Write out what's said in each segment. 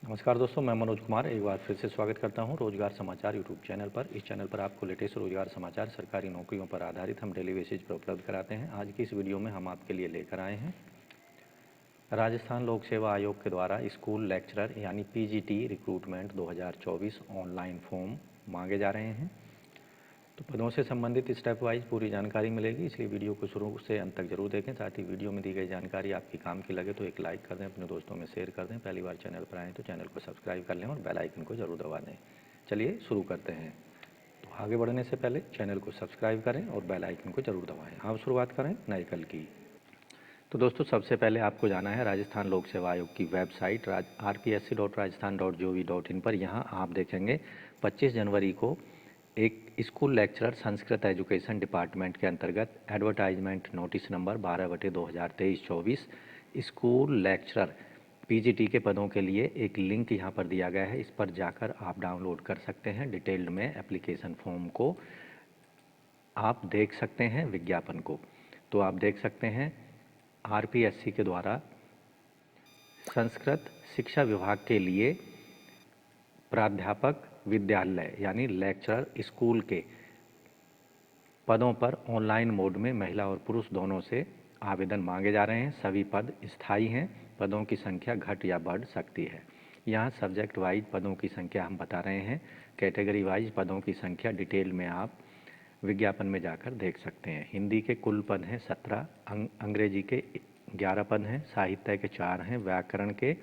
नमस्कार दोस्तों, मैं मनोज कुमार एक बार फिर से स्वागत करता हूं रोजगार समाचार यूट्यूब चैनल पर। इस चैनल पर आपको लेटेस्ट रोजगार समाचार, सरकारी नौकरियों पर आधारित हम डेली बेसिस पर उपलब्ध कराते हैं। आज की इस वीडियो में हम आपके लिए लेकर आए हैं राजस्थान लोक सेवा आयोग के द्वारा स्कूल लेक्चरर यानी पीजीटी रिक्रूटमेंट 2024 ऑनलाइन फॉर्म मांगे जा रहे हैं। तो पदों से संबंधित स्टेप वाइज पूरी जानकारी मिलेगी, इसलिए वीडियो को शुरू से अंत तक जरूर देखें। साथ ही वीडियो में दी गई जानकारी आपकी काम की लगे तो एक लाइक कर दें, अपने दोस्तों में शेयर कर दें। पहली बार चैनल पर आएँ तो चैनल को सब्सक्राइब कर लें और बेल आइकन को जरूर दबा दें। चलिए शुरू करते हैं। तो आगे बढ़ने से पहले चैनल को सब्सक्राइब करें और बेल आइकन को जरूर दबाएँ। अब शुरुआत करें नए कल की। तो दोस्तों, सबसे पहले आपको जाना है राजस्थान लोक सेवा आयोग की वेबसाइट rpsc.rajasthan.gov.in पर। यहाँ आप देखेंगे 25 जनवरी को एक school lecturer Sanskrit education department के अंतर्गत advertisement notice number 12/2023-24 school lecturer PGT के पदों के लिए एक लिंक यहाँ पर दिया गया है। इस पर जाकर आप डाउनलोड कर सकते हैं डिटेल्ड में एप्लीकेशन फॉर्म को। आप देख सकते हैं विज्ञापन को। तो आप देख सकते हैं आरपीएससी के द्वारा संस्कृत शिक्षा विभाग के लिए प्राध्यापक विद्यालय यानी लेक्चरर स्कूल के पदों पर ऑनलाइन मोड में महिला और पुरुष दोनों से आवेदन मांगे जा रहे हैं। सभी पद स्थायी हैं। पदों की संख्या घट या बढ़ सकती है। यहाँ सब्जेक्ट वाइज पदों की संख्या हम बता रहे हैं। कैटेगरी वाइज पदों की संख्या डिटेल में आप विज्ञापन में जाकर देख सकते हैं। हिंदी के कुल पद हैं 17, अंग्रेजी के 11 पद हैं, साहित्य के 4 हैं, व्याकरण के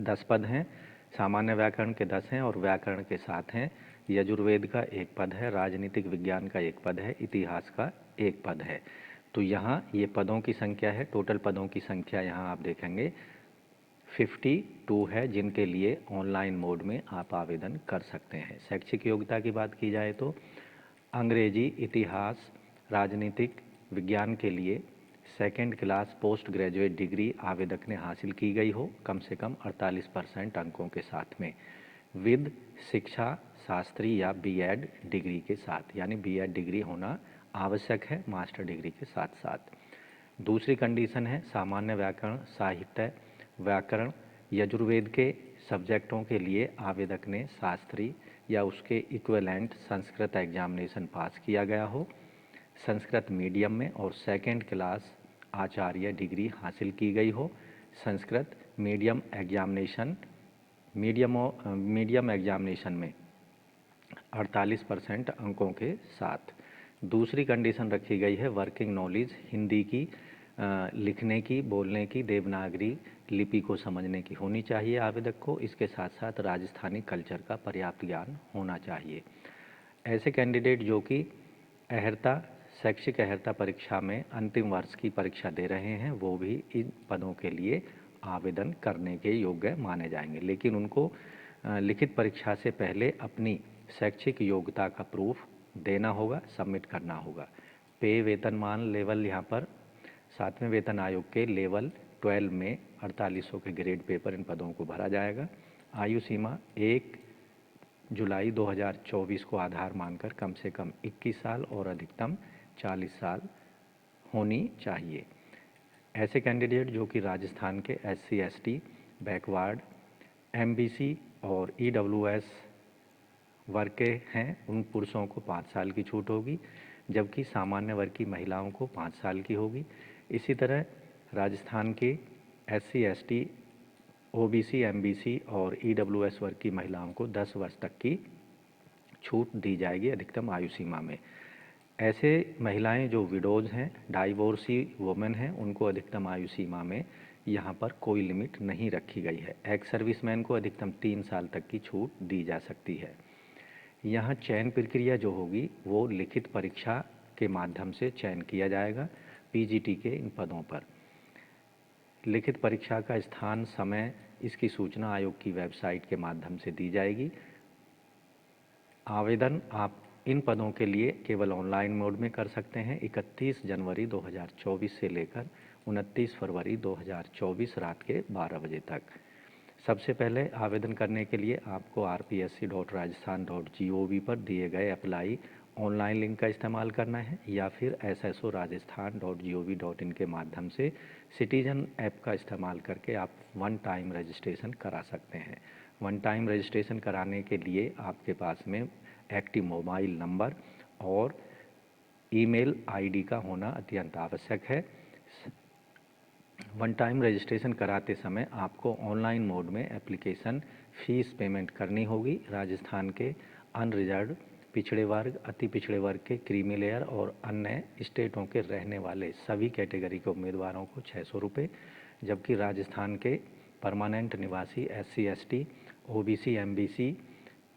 10 पद हैं, सामान्य व्याकरण के 10 हैं और व्याकरण के 7 हैं। यजुर्वेद का 1 पद है, राजनीतिक विज्ञान का 1 पद है, इतिहास का 1 पद है। तो यहाँ ये पदों की संख्या है। टोटल पदों की संख्या यहाँ आप देखेंगे 52 है, जिनके लिए ऑनलाइन मोड में आप आवेदन कर सकते हैं। शैक्षिक योग्यता की बात की जाए तो अंग्रेजी, इतिहास, राजनीतिक विज्ञान के लिए second class post graduate degree आवेदक ने हासिल की गई हो, कम से कम 48% अंकों के साथ में, विद शिक्षा शास्त्री या बीएड डिग्री के साथ, यानी बीएड डिग्री होना आवश्यक है मास्टर डिग्री के साथ साथ। दूसरी कंडीशन है सामान्य व्याकरण, साहित्य व्याकरण, यजुर्वेद के सब्जेक्टों के लिए आवेदक ने शास्त्री या उसके इक्विवेलेंट संस्कृत एग्जामिनेशन पास किया गया हो, संस्कृत मीडियम में, और सेकेंड क्लास आचार्य डिग्री हासिल की गई हो संस्कृत मीडियम एग्जामिनेशन में 48% अंकों के साथ। दूसरी कंडीशन रखी गई है वर्किंग नॉलेज, हिंदी की लिखने की, बोलने की, देवनागरी लिपि को समझने की होनी चाहिए आवेदक को। इसके साथ साथ राजस्थानी कल्चर का पर्याप्त ज्ञान होना चाहिए। ऐसे कैंडिडेट जो कि शैक्षिक अहर्ता परीक्षा में अंतिम वर्ष की परीक्षा दे रहे हैं, वो भी इन पदों के लिए आवेदन करने के योग्य माने जाएंगे। लेकिन उनको लिखित परीक्षा से पहले अपनी शैक्षिक योग्यता का प्रूफ देना होगा, सबमिट करना होगा। पे वेतनमान लेवल यहाँ पर 7वें वेतन आयोग के लेवल 12 में 4800 के ग्रेड पे पर इन पदों को भरा जाएगा। आयु सीमा 1 जुलाई 2024 को आधार मानकर कम से कम 21 साल और अधिकतम 40 साल होनी चाहिए। ऐसे कैंडिडेट जो कि राजस्थान के SC ST बैकवर्ड MBC और EWS वर्ग के हैं, उन पुरुषों को 5 साल की छूट होगी, जबकि सामान्य वर्ग की महिलाओं को 5 साल की होगी। इसी तरह राजस्थान के SC ST OBC MBC और EWS वर्ग की महिलाओं को 10 वर्ष तक की छूट दी जाएगी अधिकतम आयु सीमा में। ऐसे महिलाएं जो विडोज हैं, डाइवोर्सी वुमेन हैं, उनको अधिकतम आयु सीमा में यहाँ पर कोई लिमिट नहीं रखी गई है। एक्स सर्विसमैन को अधिकतम 3 साल तक की छूट दी जा सकती है। यहाँ चयन प्रक्रिया जो होगी वो लिखित परीक्षा के माध्यम से चयन किया जाएगा पीजीटी के इन पदों पर। लिखित परीक्षा का स्थान, समय, इसकी सूचना आयोग की वेबसाइट के माध्यम से दी जाएगी। आवेदन आप इन पदों के लिए केवल ऑनलाइन मोड में कर सकते हैं 31 जनवरी 2024 से लेकर 29 फरवरी 2024 रात के 12 बजे तक। सबसे पहले आवेदन करने के लिए आपको rpsc.rajasthan.gov पर दिए गए अप्लाई ऑनलाइन लिंक का इस्तेमाल करना है या फिर sso.rajasthan.gov.in के माध्यम से सिटीजन ऐप का इस्तेमाल करके आप वन टाइम रजिस्ट्रेशन करा सकते हैं। वन टाइम रजिस्ट्रेशन कराने के लिए आपके पास में एक्टिव मोबाइल नंबर और ईमेल आईडी का होना अत्यंत आवश्यक है। वन टाइम रजिस्ट्रेशन कराते समय आपको ऑनलाइन मोड में एप्लीकेशन फ़ीस पेमेंट करनी होगी। राजस्थान के अनरिजर्व पिछड़े वर्ग, अति पिछड़े वर्ग के क्रीमी लेयर और अन्य स्टेटों के रहने वाले सभी कैटेगरी के उम्मीदवारों को 600 रुपये, जबकि राजस्थान के परमानेंट निवासी SC ST OBC MBC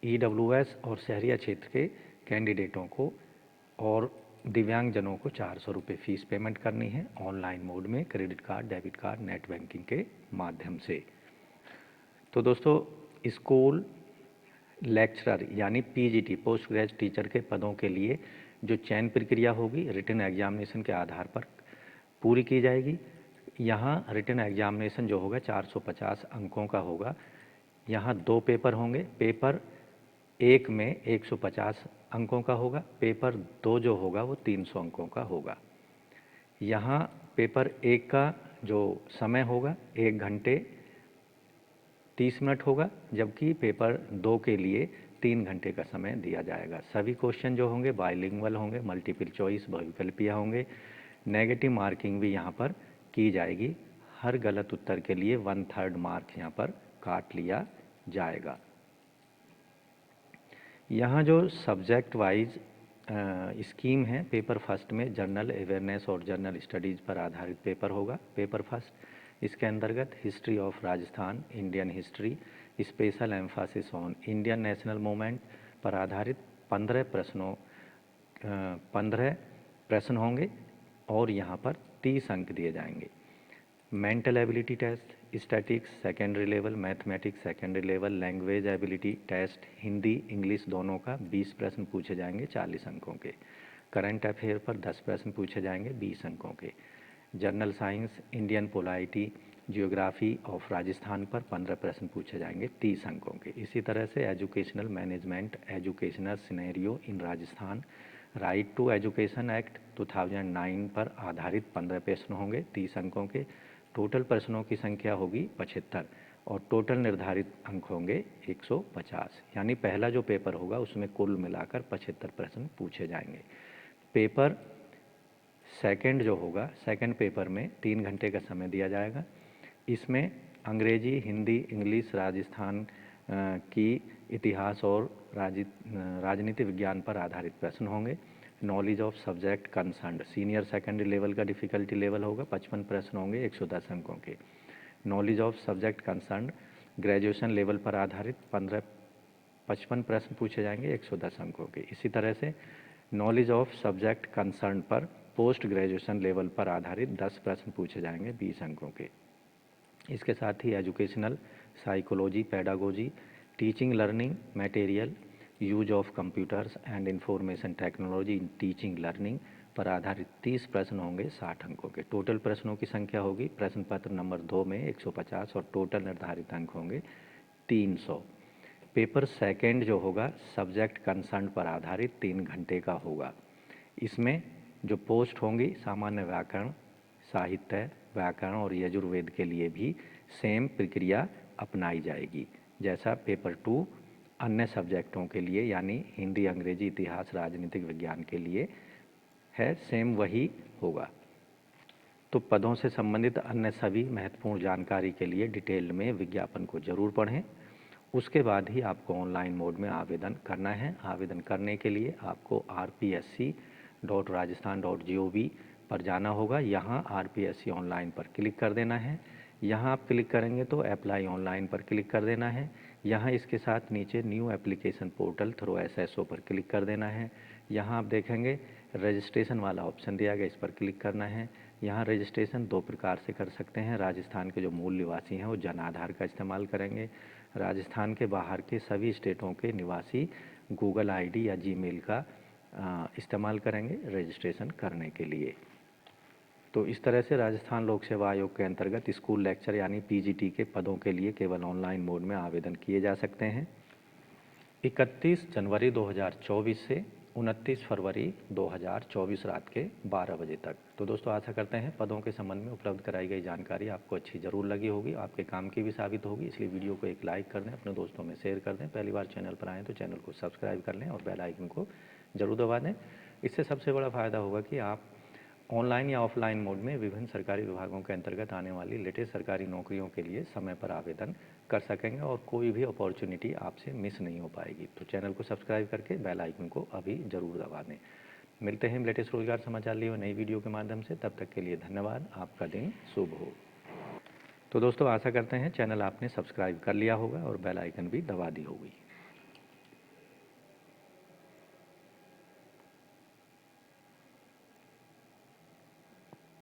EWS और शहरिया क्षेत्र के कैंडिडेटों को और दिव्यांगजनों को 400 रुपये फ़ीस पेमेंट करनी है ऑनलाइन मोड में credit card, debit card, net banking के माध्यम से। तो दोस्तों, स्कूल लेक्चरर यानी PGT पोस्ट ग्रेजुएट टीचर के पदों के लिए जो चयन प्रक्रिया होगी रिटन एग्जामिनेशन के आधार पर पूरी की जाएगी। यहाँ रिटन एग्जामिनेशन जो होगा 450 अंकों का होगा। यहाँ 2 पेपर होंगे। पेपर 1 में 150 अंकों का होगा, पेपर 2 जो होगा वो 300 अंकों का होगा। यहाँ पेपर 1 का जो समय होगा 1 घंटे 30 मिनट होगा, जबकि पेपर 2 के लिए 3 घंटे का समय दिया जाएगा। सभी क्वेश्चन जो होंगे बाइलिंगुअल होंगे, मल्टीपल चॉइस बहुविकल्पीय होंगे। नेगेटिव मार्किंग भी यहाँ पर की जाएगी। हर गलत उत्तर के लिए 1/3 मार्क यहाँ पर काट लिया जाएगा। यहाँ जो सब्जेक्ट वाइज स्कीम है, पेपर फर्स्ट में जनरल अवेयरनेस और जनरल स्टडीज़ पर आधारित पेपर होगा। पेपर फर्स्ट इसके अंतर्गत history of Rajasthan, Indian history, special Mphasis on Indian national movement पर आधारित 15 प्रश्न होंगे और यहाँ पर 30 अंक दिए जाएंगे। Mental ability test, statics secondary level, mathematics secondary level, language ability test Hindi English दोनों का 20 प्रश्न पूछे जाएंगे 40 अंकों के। करंट अफेयर पर 10 प्रश्न पूछे जाएंगे 20 अंकों के। General science, Indian polity, geography of Rajasthan पर 15 प्रश्न पूछे जाएंगे 30 अंकों के। इसी तरह से educational management, educational scenario in Rajasthan, right to education act 2009 पर आधारित 15 प्रश्न होंगे 30 अंकों के। टोटल प्रश्नों की संख्या होगी 75 और टोटल निर्धारित अंक होंगे 150। यानी पहला जो पेपर होगा उसमें कुल मिलाकर 75 प्रश्न पूछे जाएंगे। पेपर सेकंड जो होगा, सेकंड पेपर में 3 घंटे का समय दिया जाएगा। इसमें अंग्रेजी, हिंदी, इंग्लिश, राजस्थान की इतिहास और राजनीति विज्ञान पर आधारित प्रश्न होंगे। Knowledge of subject concern senior secondary level का डिफ़िकल्टी लेवल होगा, 55 प्रश्न होंगे 110 अंकों के। Knowledge of subject concern graduation level पर आधारित 55 प्रश्न पूछे जाएंगे 110 अंकों के। इसी तरह से नॉलेज ऑफ सब्जेक्ट कंसर्न पर पोस्ट ग्रेजुएशन लेवल पर आधारित 10 प्रश्न पूछे जाएंगे 20 अंकों के। इसके साथ ही educational, psychology, pedagogy, teaching learning material, use of computers and information technology in teaching learning पर आधारित 30 प्रश्न होंगे 60 अंकों के। टोटल प्रश्नों की संख्या होगी प्रश्न पत्र नंबर 2 में 150 और टोटल निर्धारित अंक होंगे 300। पेपर सेकंड जो होगा सब्जेक्ट कंसर्न पर आधारित 3 घंटे का होगा। इसमें जो पोस्ट होंगी सामान्य व्याकरण, साहित्य, व्याकरण और यजुर्वेद के लिए भी सेम प्रक्रिया अपनाई जाएगी जैसा पेपर 2 अन्य सब्जेक्टों के लिए यानी हिंदी, अंग्रेजी, इतिहास, राजनीतिक विज्ञान के लिए है, सेम वही होगा। तो पदों से संबंधित अन्य सभी महत्वपूर्ण जानकारी के लिए डिटेल में विज्ञापन को जरूर पढ़ें। उसके बाद ही आपको ऑनलाइन मोड में आवेदन करना है। आवेदन करने के लिए आपको rpsc.rajasthan.gov पर जाना होगा। यहाँ rpsc ऑनलाइन पर क्लिक कर देना है। यहाँ आप क्लिक करेंगे तो अप्लाई ऑनलाइन पर क्लिक कर देना है। यहाँ इसके साथ नीचे new application portal through SSO पर क्लिक कर देना है। यहाँ आप देखेंगे रजिस्ट्रेशन वाला ऑप्शन दिया गया, इस पर क्लिक करना है। यहाँ रजिस्ट्रेशन 2 प्रकार से कर सकते हैं। राजस्थान के जो मूल निवासी हैं वो जन आधार का इस्तेमाल करेंगे। राजस्थान के बाहर के सभी स्टेटों के निवासी गूगल ID या जीमेल का इस्तेमाल करेंगे रजिस्ट्रेशन करने के लिए। तो इस तरह से राजस्थान लोक सेवा आयोग के अंतर्गत स्कूल लेक्चर यानी PGT के पदों के लिए केवल ऑनलाइन मोड में आवेदन किए जा सकते हैं। 31 जनवरी 2024 से 29 फरवरी 2024 रात के 12 बजे तक। तो दोस्तों आशा करते हैं पदों के संबंध में उपलब्ध कराई गई जानकारी आपको अच्छी ज़रूर लगी होगी, आपके काम की भी साबित होगी। इसलिए वीडियो को एक लाइक कर दें, अपने दोस्तों में शेयर कर दें। पहली बार चैनल पर आएँ तो चैनल को सब्सक्राइब कर लें और बेल आइकन को ज़रूर दबा दें। इससे सबसे बड़ा फ़ायदा होगा कि आप ऑनलाइन या ऑफलाइन मोड में विभिन्न सरकारी विभागों के अंतर्गत आने वाली लेटेस्ट सरकारी नौकरियों के लिए समय पर आवेदन कर सकेंगे और कोई भी अपॉर्चुनिटी आपसे मिस नहीं हो पाएगी। तो चैनल को सब्सक्राइब करके बेल आइकन को अभी ज़रूर दबा दें। मिलते हैं लेटेस्ट रोजगार समाचार लिए नई वीडियो के माध्यम से। तब तक के लिए धन्यवाद। आपका दिन शुभ हो। तो दोस्तों आशा करते हैं चैनल आपने सब्सक्राइब कर लिया होगा और बेल आइकन भी दबा दी होगी।